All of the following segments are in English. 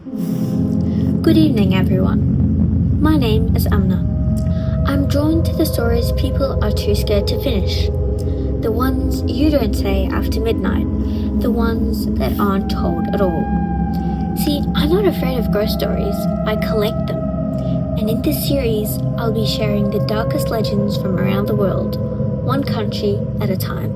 Good evening, everyone. My name is Amna. I'm drawn to the stories people are too scared to finish. The ones you don't say after midnight. The ones that aren't told at all. See, I'm not afraid of ghost stories. I collect them. And in this series, I'll be sharing the darkest legends from around the world, one country at a time.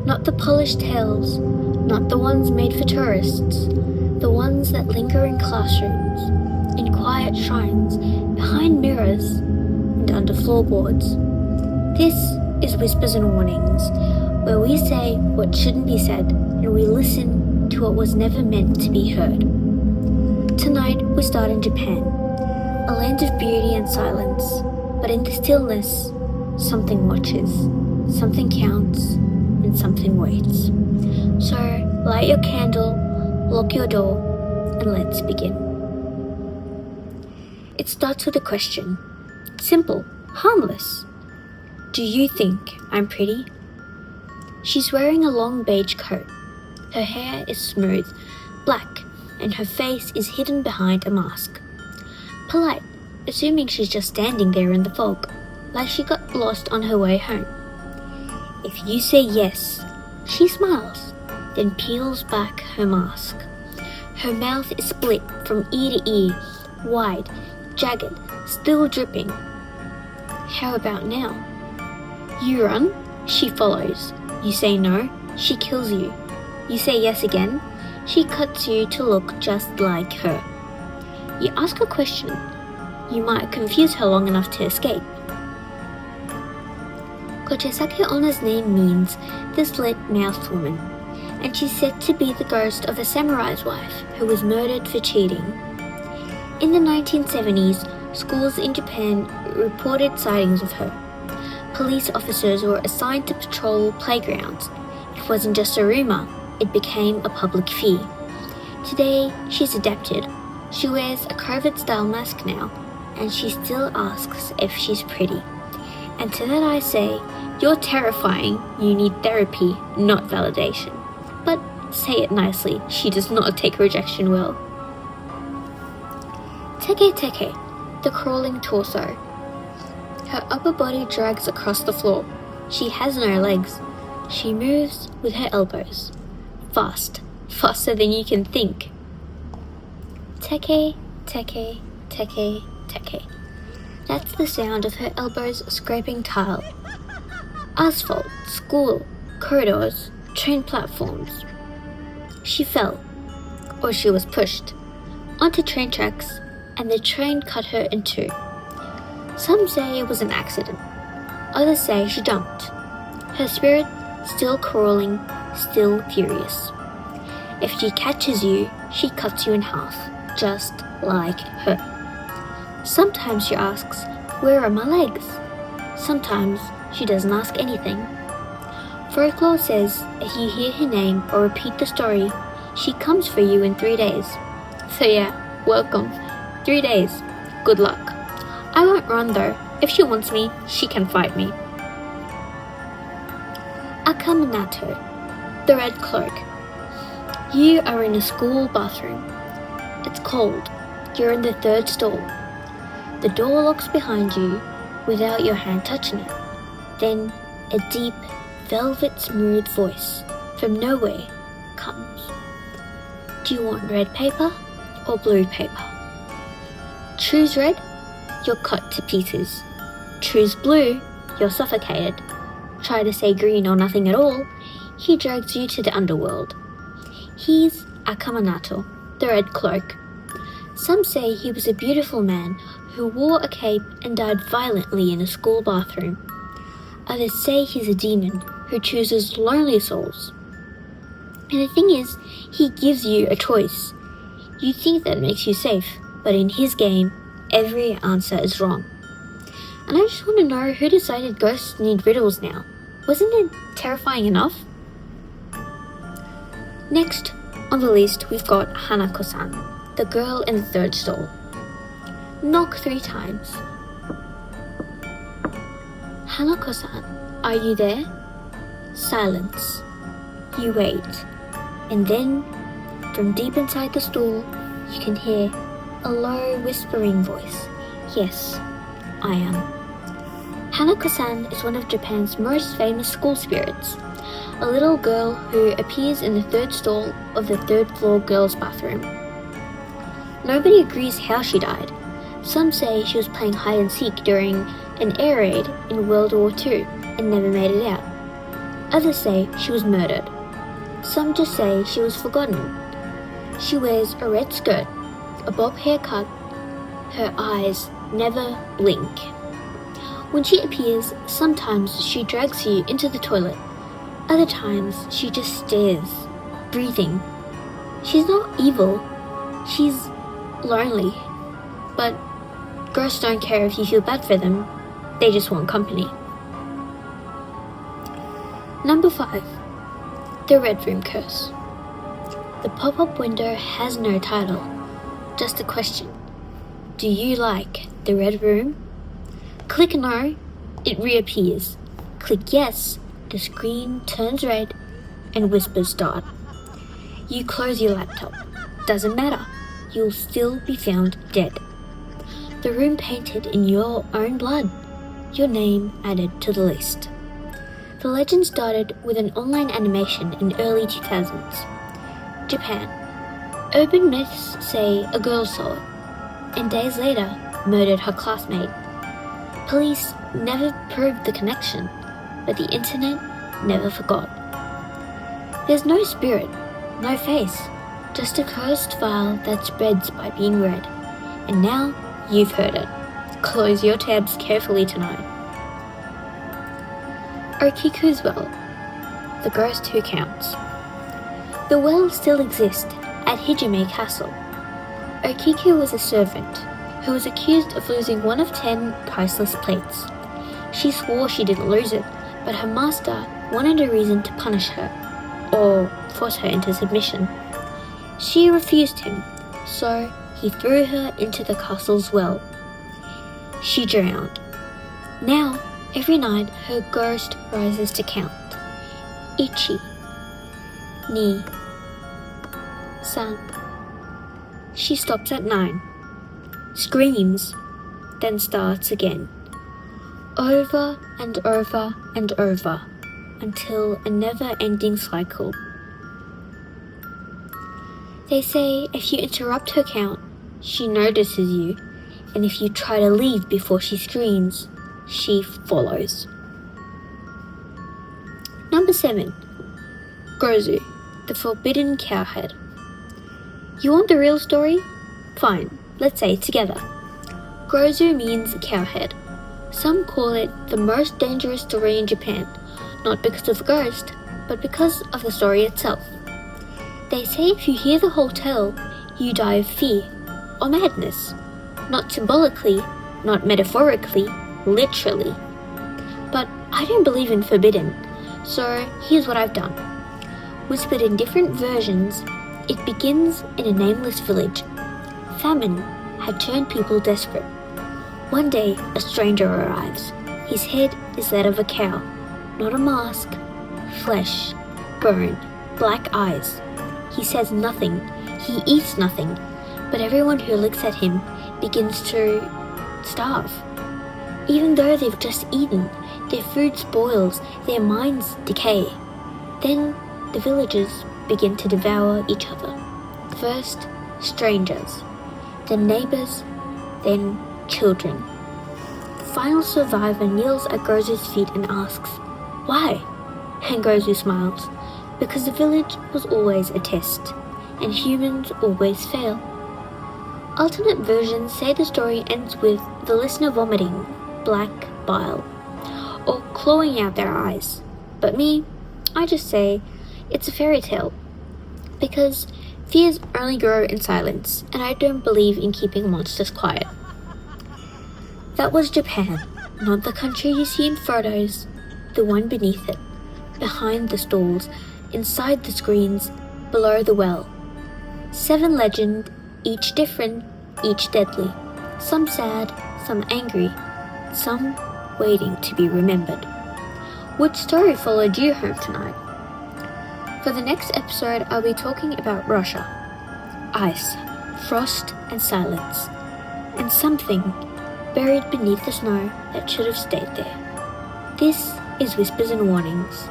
Not the polished tales, not the ones made for tourists, the ones that linger in classrooms, in quiet shrines, behind mirrors, and under floorboards. This is Whispers and Warnings, where we say what shouldn't be said and we listen to what was never meant to be heard. Tonight we start in Japan, a land of beauty and silence, but in the stillness, something watches, something counts, and something waits. So light your candle, lock your door, and let's begin. It starts with a question. Simple, harmless. Do you think I'm pretty? She's wearing a long beige coat. Her hair is smooth, black, and her face is hidden behind a mask. Polite, assuming she's just standing there in the fog, like she got lost on her way home. If you say yes, she smiles, then peels back her mask. Her mouth is split from ear to ear, wide, jagged, still dripping. How about now? You run, she follows. You say no, she kills you. You say yes again, she cuts you to look just like her. You ask a question, you might confuse her long enough to escape. Kochisake Onna's name means the slit-mouthed woman, and she's said to be the ghost of a samurai's wife who was murdered for cheating. In the 1970s, schools in Japan reported sightings of her. Police officers were assigned to patrol playgrounds. It wasn't just a rumor, it became a public fear. Today, she's adapted. She wears a COVID-style mask now, and she still asks if she's pretty. And to that I say, you're terrifying, you need therapy, not validation. But say it nicely, she does not take rejection well. Teke Teke, the crawling torso. Her upper body drags across the floor. She has no legs. She moves with her elbows. Fast, faster than you can think. Teke, teke, teke, teke. That's the sound of her elbows scraping tile. Asphalt, school, corridors, train platforms. She fell, or she was pushed, onto train tracks, and the train cut her in two. Some say it was an accident. Others say she jumped. Her spirit still crawling, still furious. If she catches you, she cuts you in half, just like her. Sometimes she asks, "Where are my legs?" Sometimes she doesn't ask anything. Folklore says if you hear her name or repeat the story, she comes for you in 3 days. So yeah, welcome. 3 days. Good luck. I won't run though. If she wants me, she can fight me. Akaminato, the red cloak. You are in a school bathroom. It's cold. You're in the third stall. The door locks behind you without your hand touching it. Then a deep, velvet smooth voice from nowhere comes. Do you want red paper or blue paper? Choose red, you're cut to pieces. Choose blue, you're suffocated. Try to say green or nothing at all, he drags you to the underworld. He's Akaminato, the red cloak. Some say he was a beautiful man who wore a cape and died violently in a school bathroom. Others say he's a demon who chooses lonely souls. And the thing is, he gives you a choice. You think that makes you safe, but in his game, every answer is wrong. And I just want to know who decided ghosts need riddles now. Wasn't it terrifying enough? Next on the list, we've got Hanako-san, the girl in the third stall. Knock 3 times. Hanako-san, are you there? Silence. You wait. And then, from deep inside the stall, you can hear a low whispering voice. Yes, I am. Hanako-san is one of Japan's most famous school spirits, a little girl who appears in the third stall of the third floor girls' bathroom. Nobody agrees how she died. Some say she was playing hide and seek during an air raid in World War II and never made it out. Others say she was murdered. Some just say she was forgotten. She wears a red skirt, a bob haircut. Her eyes never blink. When she appears, sometimes she drags you into the toilet. Other times, she just stares, breathing. She's not evil. She's lonely. But ghosts don't care if you feel bad for them. They just want company. Number 5. The Red Room Curse. The pop-up window has no title, just a question. Do you like the Red Room? Click no, it reappears. Click yes, the screen turns red and whispers start. You close your laptop. Doesn't matter, you'll still be found dead. The room painted in your own blood. Your name added to the list. The legend started with an online animation in early 2000s. Japan. Urban myths say a girl saw it, and days later murdered her classmate. Police never proved the connection, but the internet never forgot. There's no spirit, no face, just a cursed file that spreads by being read. And now you've heard it. Close your tabs carefully tonight. Okiku's Well, the ghost who counts. The well still exists at Hijime Castle. Okiku was a servant who was accused of losing one of 10 priceless plates. She swore she didn't lose it, but her master wanted a reason to punish her, or force her into submission. She refused him, so he threw her into the castle's well. She drowned. Now, every night her ghost rises to count. Ichi, ni, san. She stops at 9, screams, then starts again. Over and over and over, until a never-ending cycle. They say if you interrupt her count, she notices you, and if you try to leave before she screams, she follows. Number 7. Gozu, the Forbidden Cowhead. You want the real story? Fine, let's say it together. Gozu means cowhead. Some call it the most dangerous story in Japan, not because of the ghost, but because of the story itself. They say if you hear the whole tale, you die of fear or madness. Not symbolically, not metaphorically, literally. But I don't believe in forbidden, so here's what I've done. Whispered in different versions, it begins in a nameless village. Famine had turned people desperate. One day, a stranger arrives. His head is that of a cow, not a mask. Flesh, bone, black eyes. He says nothing, he eats nothing, but everyone who looks at him begins to starve. Even though they've just eaten, their food spoils, their minds decay. Then the villagers begin to devour each other. First, strangers, then neighbors, then children. The final survivor kneels at Gozu's feet and asks, "Why?" And Gozu smiles, because the village was always a test, and humans always fail. Alternate versions say the story ends with the listener vomiting black bile, or clawing out their eyes. But me, I just say it's a fairy tale, because fears only grow in silence, and I don't believe in keeping monsters quiet. That was Japan, not the country you see in photos, the one beneath it, behind the stalls, inside the screens, below the well. 7 legend, each different, each deadly. Some sad, some angry, some waiting to be remembered. Which story followed you home tonight? For the next episode, I'll be talking about Russia. Ice. frost and silence, and something buried beneath the snow that should have stayed there. This is Whispers and Warnings,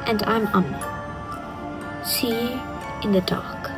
and I'm Amna. See you in the dark.